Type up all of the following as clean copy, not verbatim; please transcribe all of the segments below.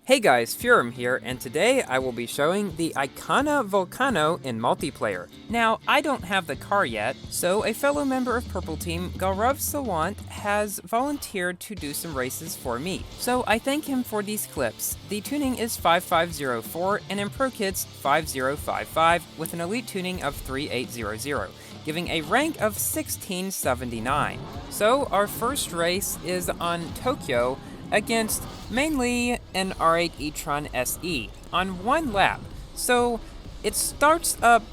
Hey guys, Furum here, and today I will be showing the Icona Vulcano in multiplayer. Now, I don't have the car yet, so a fellow member of Purple Team, Gaurav Sawant, has volunteered to do some races for me. So I thank him for these clips. The tuning is 5504 and in Pro Kits 5055 with an elite tuning of 3800. Giving a rank of 1679. So our first race is on Tokyo against mainly an R8 e-tron SE on one lap. So it starts up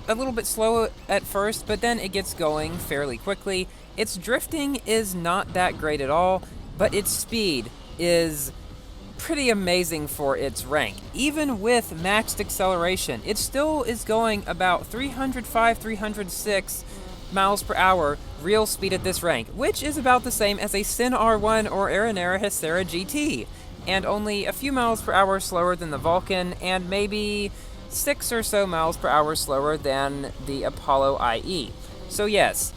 a little bit slow at first, but then it gets going fairly quickly. Its drifting is not that great at all, but its speed is pretty amazing for its rank. Even with maxed acceleration, it still is going about 305, 306 miles per hour real speed at this rank, which is about the same as a Sin R1 or Aranera Hesera GT, and only a few miles per hour slower than the Vulcan, and maybe 6 or so miles per hour slower than the Apollo IE. So yes,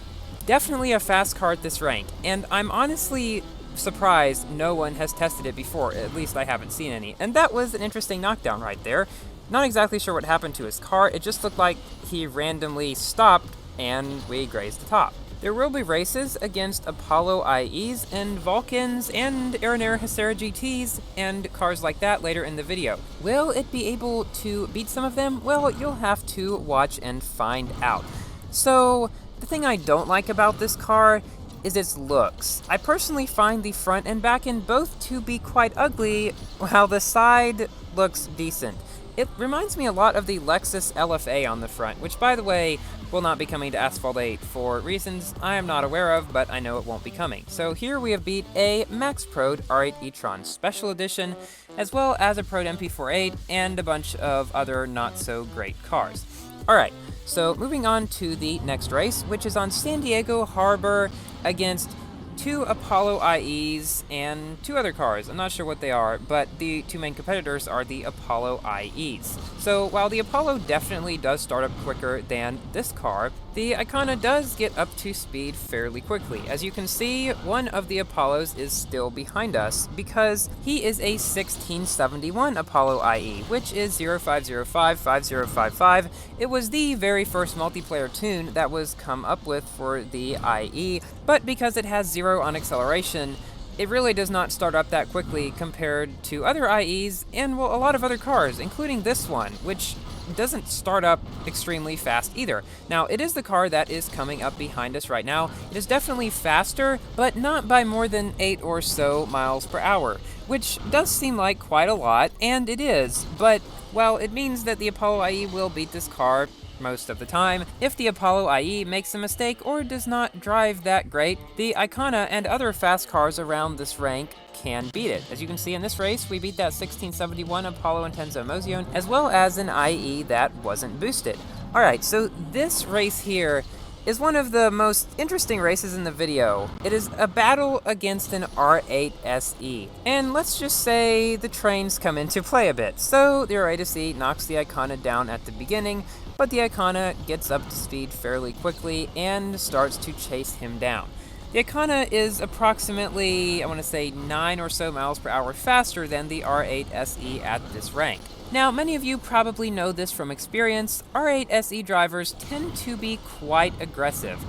definitely a fast car at this rank, and I'm honestly surprised no one has tested it before, at least I haven't seen any. And that was an interesting knockdown right there. Not exactly sure what happened to his car, it just looked like he randomly stopped and we grazed the top. There will be races against Apollo IEs and Vulcans and Aranera Hesera GTs and cars like that later in the video. Will it be able to beat some of them? Well, you'll have to watch and find out. So, the thing I don't like about this car is its looks. I personally find the front and back end both to be quite ugly, while the side looks decent. It reminds me a lot of the Lexus LFA on the front, which, by the way, will not be coming to Asphalt 8 for reasons I am not aware of, but I know it won't be coming. So here we have beat a Max Prod R8 e-tron Special Edition, as well as a Prod MP48 and a bunch of other not-so-great cars. Alright, so moving on to the next race, which is on San Diego Harbour against two Apollo IEs and two other cars. I'm not sure what they are, but the two main competitors are the Apollo IEs. So while the Apollo definitely does start up quicker than this car, the Icona does get up to speed fairly quickly. As you can see, one of the Apollos is still behind us because he is a 1671 Apollo IE, which is 0505 5055. It was the very first multiplayer tune that was come up with for the IE, but because it has 0 on acceleration, it really does not start up that quickly compared to other IEs and, well, a lot of other cars, including this one, which doesn't start up extremely fast either. Now, it is the car that is coming up behind us right now. It is definitely faster, but not by more than 8 or so miles per hour, which does seem like quite a lot, and it is, but, well, it means that the Apollo IE will beat this car most of the time. If the Apollo IE makes a mistake or does not drive that great, the Icona and other fast cars around this rank can beat it. As you can see in this race, we beat that 1671 Apollo Intenso Mozione, as well as an IE that wasn't boosted. Alright, so this race here is one of the most interesting races in the video. It is a battle against an R8 SE. And let's just say the trains come into play a bit. So the R8 SE knocks the Icona down at the beginning, but the Icona gets up to speed fairly quickly and starts to chase him down. The Icona is approximately, I want to say, 9 or so miles per hour faster than the R8 SE at this rank. Now, many of you probably know this from experience. R8 SE drivers tend to be quite aggressive.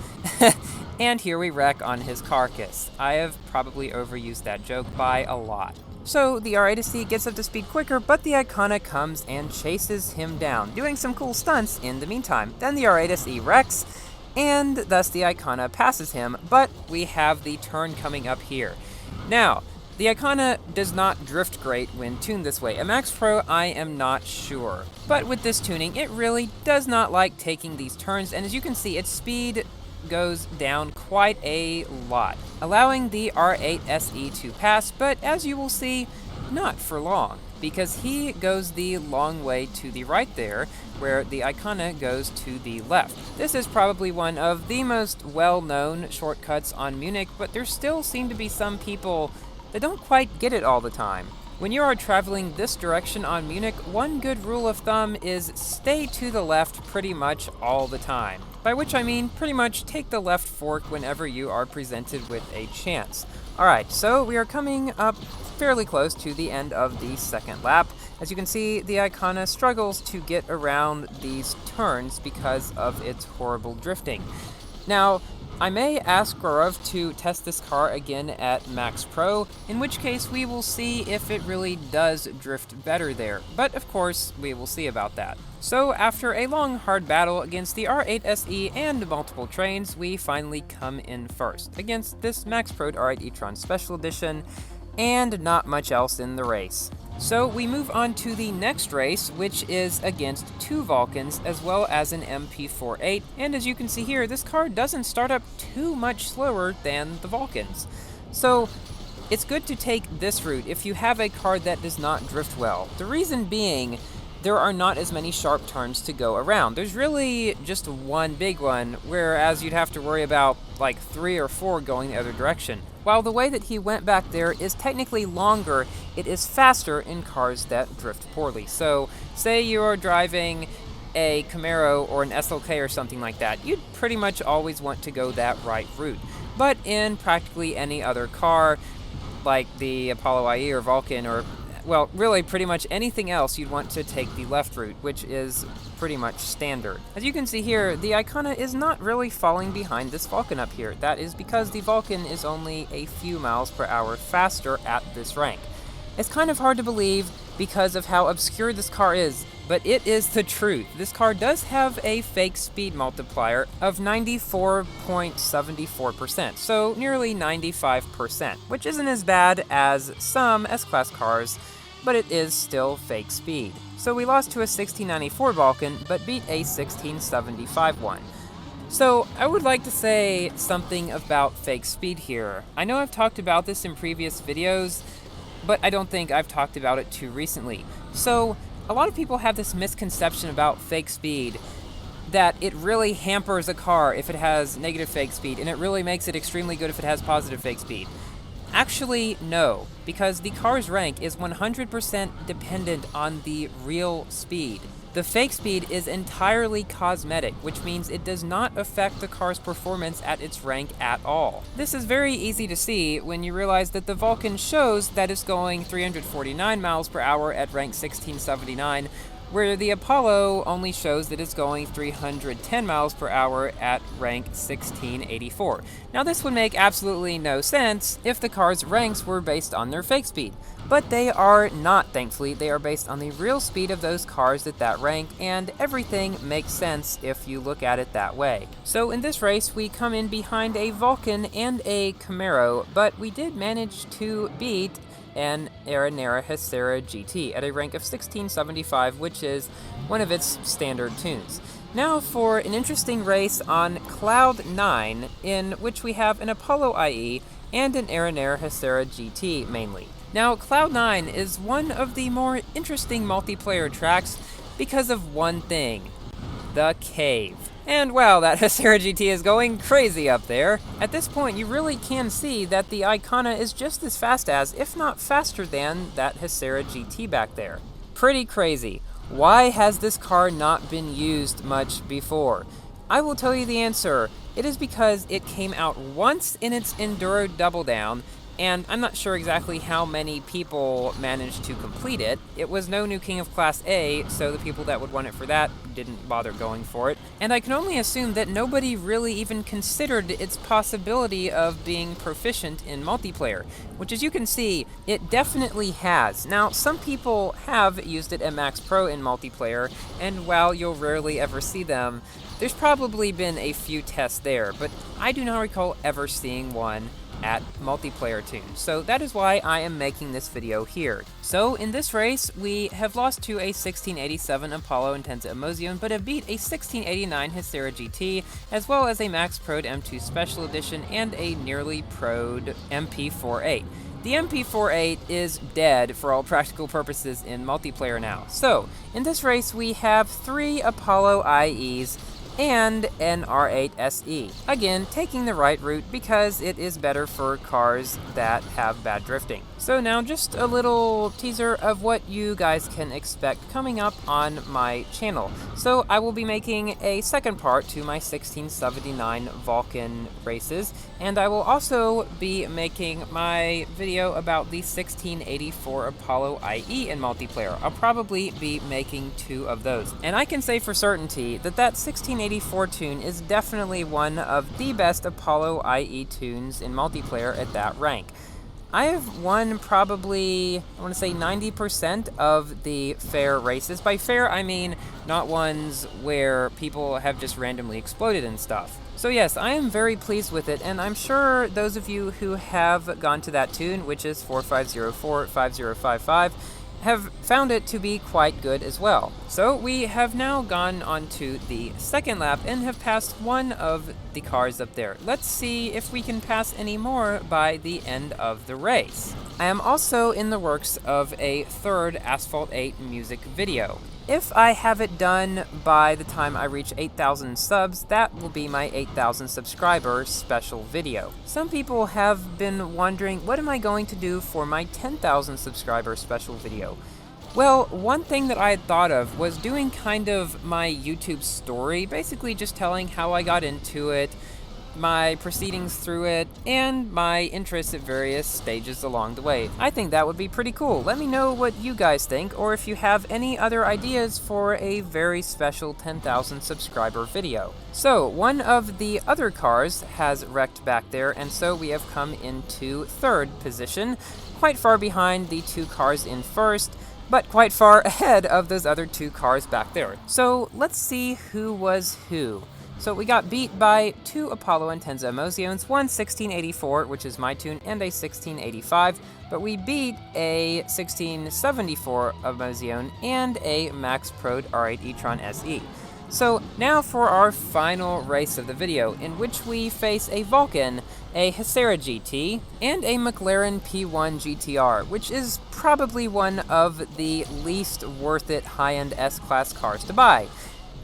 And here we wreck on his carcass. I have probably overused that joke by a lot. So the R8 SE gets up to speed quicker, but the Icona comes and chases him down, doing some cool stunts in the meantime. Then the R8 SE wrecks, and thus the Icona passes him, but we have the turn coming up here. Now, the Icona does not drift great when tuned this way. A Max Pro, I am not sure. But with this tuning, it really does not like taking these turns, and as you can see, its speed goes down quite a lot, allowing the R8 SE to pass, but as you will see, not for long, because he goes the long way to the right there, where the Icona goes to the left. This is probably one of the most well-known shortcuts on Munich, but there still seem to be some people that don't quite get it all the time. When you are traveling this direction on Munich, one good rule of thumb is stay to the left pretty much all the time. By which I mean pretty much take the left fork whenever you are presented with a chance. Alright, so we are coming up fairly close to the end of the second lap. As you can see, the Icona struggles to get around these turns because of its horrible drifting. Now, I may ask Gaurav to test this car again at Max Pro, in which case we will see if it really does drift better there, but of course we will see about that. So after a long hard battle against the R8 SE and multiple trains, we finally come in first against this Max Pro R8 e-tron Special Edition, and not much else in the race. So we move on to the next race, which is against two Vulcans as well as an MP48, and as you can see here, this car doesn't start up too much slower than the Vulcans. So it's good to take this route if you have a car that does not drift well. The reason being, there are not as many sharp turns to go around. There's really just one big one, whereas you'd have to worry about like 3 or 4 going the other direction. While the way that he went back there is technically longer, it is faster in cars that drift poorly. So, say you're driving a Camaro or an SLK or something like that, you'd pretty much always want to go that right route. But in practically any other car, like the Apollo IE or Vulcan or, well, really pretty much anything else, you'd want to take the left route, which is pretty much standard. As you can see here, the Icona is not really falling behind this Vulcan up here. That is because the Vulcan is only a few miles per hour faster at this rank. It's kind of hard to believe because of how obscure this car is, but it is the truth. This car does have a fake speed multiplier of 94.74%, so nearly 95%, which isn't as bad as some S-Class cars, but it is still fake speed. So we lost to a 1694 Vulcan, but beat a 1675 one. So I would like to say something about fake speed here. I know I've talked about this in previous videos, but I don't think I've talked about it too recently. So a lot of people have this misconception about fake speed, that it really hampers a car if it has negative fake speed, and it really makes it extremely good if it has positive fake speed. Actually, no, because the car's rank is 100% dependent on the real speed. The fake speed is entirely cosmetic, which means it does not affect the car's performance at its rank at all. This is very easy to see when you realize that the Vulcan shows that it's going 349 miles per hour at rank 1679, where the Apollo only shows that it's going 310 miles per hour at rank 1684. Now this would make absolutely no sense if the car's ranks were based on their fake speed, but they are not, thankfully. They are based on the real speed of those cars at that rank, and everything makes sense if you look at it that way. So in this race, we come in behind a Vulcan and a Camaro, but we did manage to beat an Aranera Hesera GT at a rank of 1675, which is one of its standard tunes. Now for an interesting race on Cloud 9, in which we have an Apollo IE and an Aranera Hesera GT mainly. Now Cloud 9 is one of the more interesting multiplayer tracks because of one thing: the cave. And wow, that Hesera GT is going crazy up there. At this point, you really can see that the Icona is just as fast as, if not faster than, that Hesera GT back there. Pretty crazy. Why has this car not been used much before? I will tell you the answer. It is because it came out once in its Enduro Double Down, and I'm not sure exactly how many people managed to complete it. It was no new King of Class A, so the people that would want it for that didn't bother going for it. And I can only assume that nobody really even considered its possibility of being proficient in multiplayer, which, as you can see, it definitely has. Now, some people have used it at Max Pro in multiplayer, and while you'll rarely ever see them, there's probably been a few tests there, but I do not recall ever seeing one at multiplayer tunes. So that is why I am making this video here. So in this race, we have lost to a 1687 Apollo Intensa Emozione, but have beat a 1689 Hesera GT, as well as a Max Pro'd M2 Special Edition and a nearly Pro'd MP48. The MP48 is dead for all practical purposes in multiplayer now. So, in this race we have 3 Apollo IEs and an R8 SE. Again, taking the right route because it is better for cars that have bad drifting. So now just a little teaser of what you guys can expect coming up on my channel. So I will be making a second part to my 1679 Vulcan races, and I will also be making my video about the 1684 Apollo IE in multiplayer. I'll probably be making 2 of those. And I can say for certainty that that 1684 tune is definitely one of the best Apollo IE tunes in multiplayer at that rank. I have won probably, I want to say 90% of the fair races. By fair, I mean not ones where people have just randomly exploded and stuff. So yes, I am very pleased with it, and I'm sure those of you who have gone to that tune, which is 4504 5055, have found it to be quite good as well. So we have now gone on to the second lap and have passed one of the cars up there. Let's see if we can pass any more by the end of the race. I am also in the works of a third Asphalt 8 music video. If I have it done by the time I reach 8,000 subs, that will be my 8,000 subscriber special video. Some people have been wondering, what am I going to do for my 10,000 subscriber special video? Well, one thing that I had thought of was doing kind of my YouTube story, basically just telling how I got into it, my proceedings through it, and my interests at various stages along the way. I think that would be pretty cool. Let me know what you guys think, or if you have any other ideas for a very special 10,000 subscriber video. So, one of the other cars has wrecked back there, and so we have come into third position, quite far behind the 2 cars in first, but quite far ahead of those other 2 cars back there. So, let's see who was who. So we got beat by 2 Apollo and Tenza Emoziones, one 1684, which is my tune, and a 1685, but we beat a 1674 Emozione and a Max Prode R8 e-tron SE. So now for our final race of the video, in which we face a Vulcan, a Hesera GT, and a McLaren P1 GTR, which is probably one of the least worth it high-end S-Class cars to buy,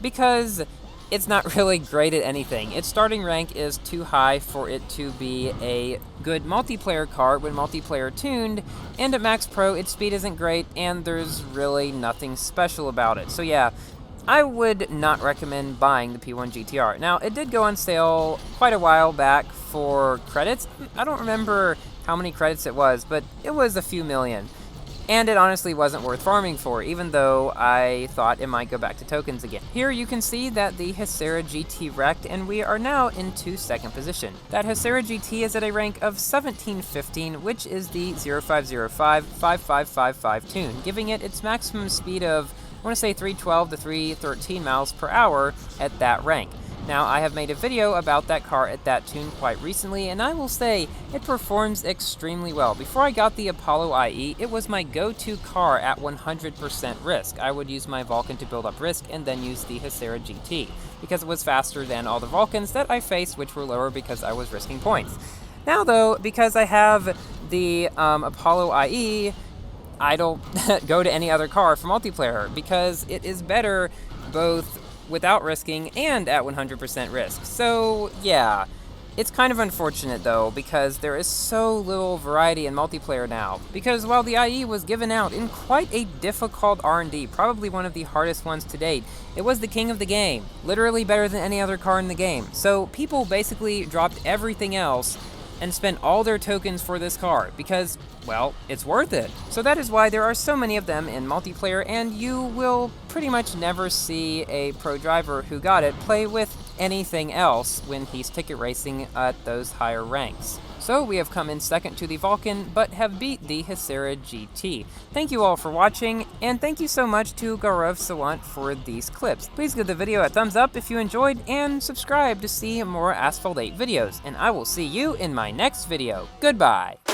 because it's not really great at anything. Its starting rank is too high for it to be a good multiplayer car when multiplayer tuned, and at Max Pro its speed isn't great and there's really nothing special about it. So yeah, I would not recommend buying the P1 GTR. Now, it did go on sale quite a while back for credits. I don't remember how many credits it was, but it was a few million. And it honestly wasn't worth farming for, even though I thought it might go back to tokens again. Here you can see that the Hesera GT wrecked, and we are now into second position. That Hesera GT is at a rank of 1715, which is the 0505 5555 tune, giving it its maximum speed of, I want to say 312 to 313 miles per hour at that rank. Now, I have made a video about that car at that tune quite recently, and I will say it performs extremely well. Before I got the Apollo IE, it was my go-to car at 100% risk. I would use my Vulcan to build up risk and then use the Hesera GT, because it was faster than all the Vulcans that I faced, which were lower because I was risking points. Now though, because I have the Apollo IE, I don't go to any other car for multiplayer, because it is better both without risking and at 100% risk. So yeah, it's kind of unfortunate though, because there is so little variety in multiplayer now. Because while the IE was given out in quite a difficult R&D, probably one of the hardest ones to date, it was the king of the game, literally better than any other car in the game. So people basically dropped everything else and spent all their tokens for this car, because, well, it's worth it. So that is why there are so many of them in multiplayer, and you will pretty much never see a pro driver who got it play with anything else when he's ticket racing at those higher ranks. So we have come in second to the Vulcan, but have beat the Hesera GT. Thank you all for watching, and thank you so much to Gaurav Sawant for these clips. Please give the video a thumbs up if you enjoyed, and subscribe to see more Asphalt 8 videos, and I will see you in my next video. Goodbye!